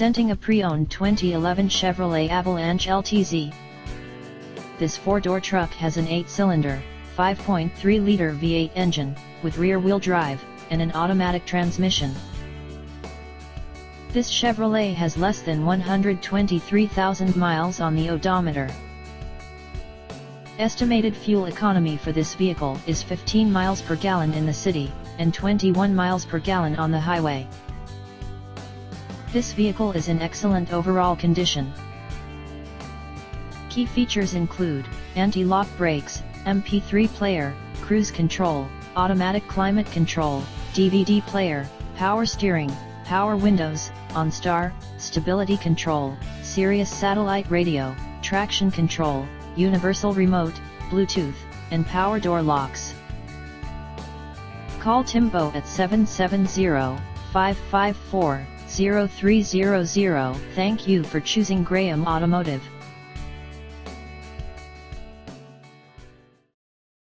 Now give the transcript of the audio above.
Presenting a pre-owned 2011 Chevrolet Avalanche LTZ. This four-door truck has an 8-cylinder, 5.3-liter V8 engine, with rear-wheel drive, and an automatic transmission. This Chevrolet has less than 123,000 miles on the odometer. Estimated fuel economy for this vehicle is 15 miles per gallon in the city, and 21 miles per gallon on the highway. This vehicle is in excellent overall condition. Key features include anti-lock brakes, MP3 player, cruise control, automatic climate control, DVD player, power steering, power windows, OnStar, stability control, Sirius satellite radio, traction control, universal remote, Bluetooth, and power door locks. Call Timbo at 770-554-0300. Thank you for choosing Graham Automotive.